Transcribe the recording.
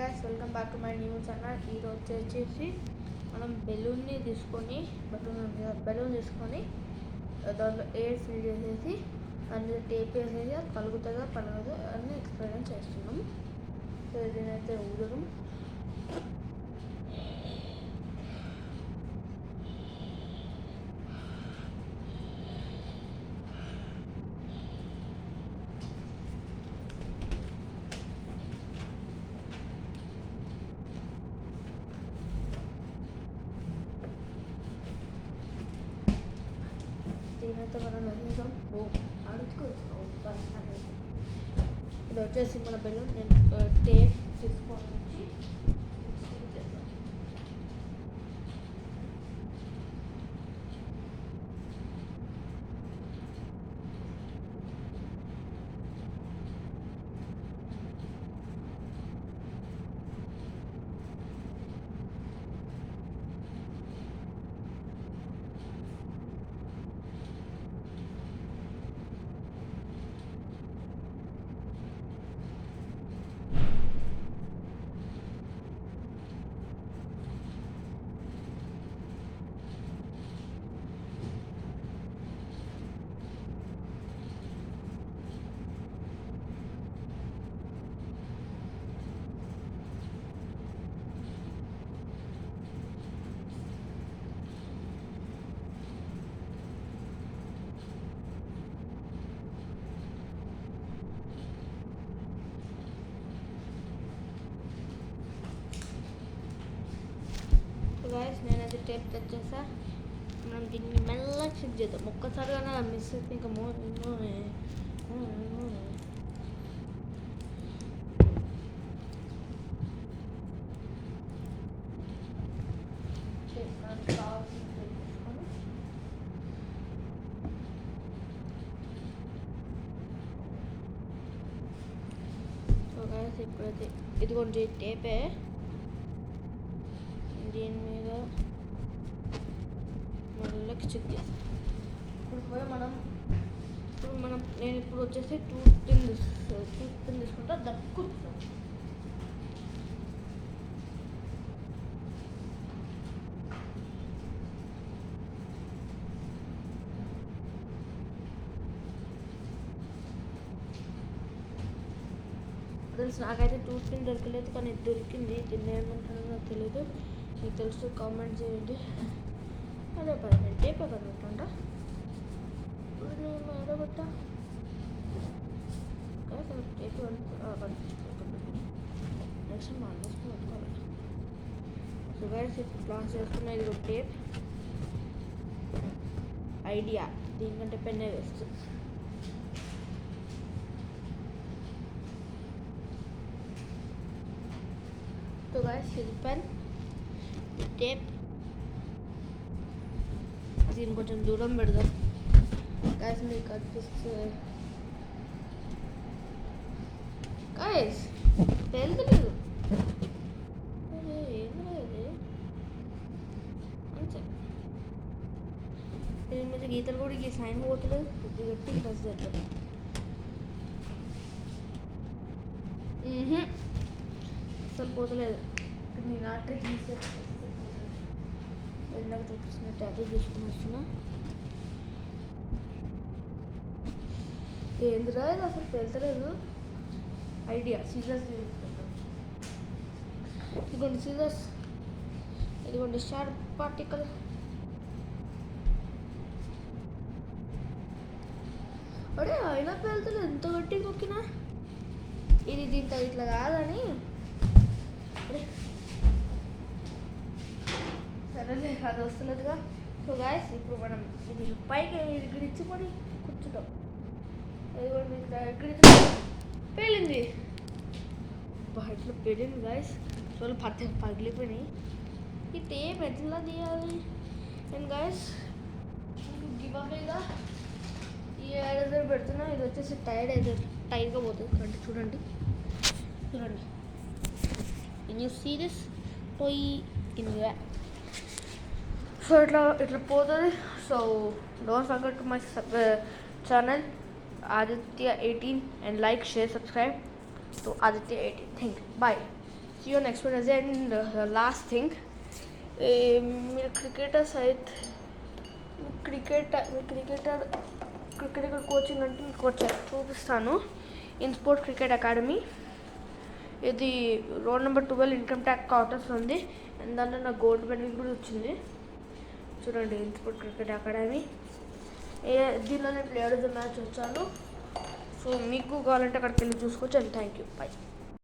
Guys, welcome back to my new channel. ఈరోజు వచ్చేసి మనం బెలూన్ తీసుకొని దాంట్లో ఎయిర్ ఫిల్ చేసేసి అందులో టేప్ వేసేసి అది పలుకుతుందా పలగదు అని ఎక్స్పెరిమెంట్ చేస్తున్నాం. సో దీనైతే ఊదడం దీనైతే మనం వేసేసాం. ఇది వచ్చేసి మన బెలూన్ నేను టేప్ తీసుకొని వచ్చి గాయస్ నేనైతే టేప్ తెచ్చేసా. మనం దీన్ని మెల్లగా చెక్ చేద్దాం. ఒక్కసారిగా మిస్ అయితే ఇంకా సో గాయస్ ఇప్పుడైతే ఇదిగోండి టేపే. దీని మీద మెల్లకి చెక్ చేస్తాం. నేను ఇప్పుడు వచ్చేసి టూత్ పిన్ తీసుకుంటా దక్కుతాం. తెలుసు నాకైతే టూత్ పిన్ దొరకలేదు, కానీ దొరికింది. దీన్ని ఏమంటారో నాకు తెలియదు. మీకు తెలుసు కామెంట్ చేయండి. అదే పది నేను టేప్ కనుకుంటా ఎడబట్ట టేప్ నెక్స్ట్ మా అందరికి పెట్టుకోవాలి. సో గైస్ ఇప్పుడు ప్లాన్ చేసుకున్న ఇది ఒక టేప్ ఐడియా, దీనికంటే పెన్నే వేస్ట్. సో గైస్ ఇది పెన్ టేప్, దీన్ని కొంచెం దూరం పెడదాం. గైస్ మీకు కనిపిస్తే గైస్ వెళ్తలేదు ఏం లేదు అంతే. దీని మీద గీతలు కూడా ఈ సైన్ పోతలేదు. ఇది గట్టి ఫస్ట్ చేద్దాం. అసలు పోతలేదు. నేను ఆర్డర్ ఇందాక చూపిస్తున్న ట్యాబ్లెట్ తీసుకుని వస్తున్నా. ఏంది రాదు అసలు వెళ్తలేదు. ఐడియా సీజర్స్ తీసుకుంటాం. ఇదిగోండి సీజర్స్, ఇదిగోండి షార్ప్ పార్టికల్. అడే అయినా వెళ్తలేదు, ఎంత గట్టిగా నొక్కినా. ఇది దీంతో ఇట్లా కాదని సరేలే, అది వస్తున్నదిగా. సో గాయస్ ఇప్పుడు మనం ఇది పైకి ఇచ్చిపోయి కూర్చుంటాం. పేలింది, ఇట్లా పేలింది గాయస్. సో పగిలిపోయినాయి. ఈ టేప్ ఎట్లా తీయాలి అండ్ గాయస్ గివ్అవేగా ఈ ఏడాది పెడుతున్నా. ఇది వచ్చేసి టైర్గా పోతుంది. అంటే చూడండి and you see this toy in there. So it'll పోతుంది. So don't forget to my channel Aditya 18 and like, share, subscribe to Aditya 18. Thank you. Bye. See you next Wednesday. And last thing, మీరు cricketers అయితే cricketer coaching అంటే మీకు వచ్చారు చూపిస్తాను. ఇన్స్పోర్ట్ cricket academy, ఇది road number 12 income tax quarters ఉంది. And దాంట్లో నాకు గోల్డ్ మెడల్ కూడా వచ్చింది. చూడండి, ఇన్స్పోర్ట్ క్రికెట్ అకాడమీ. దీనిలోనే ప్లేయర్ ఆఫ్ ద మ్యాచ్ వచ్చాను. సో మీకు కావాలంటే అక్కడికి వెళ్ళి చూసుకోవచ్చు. And thank you, by.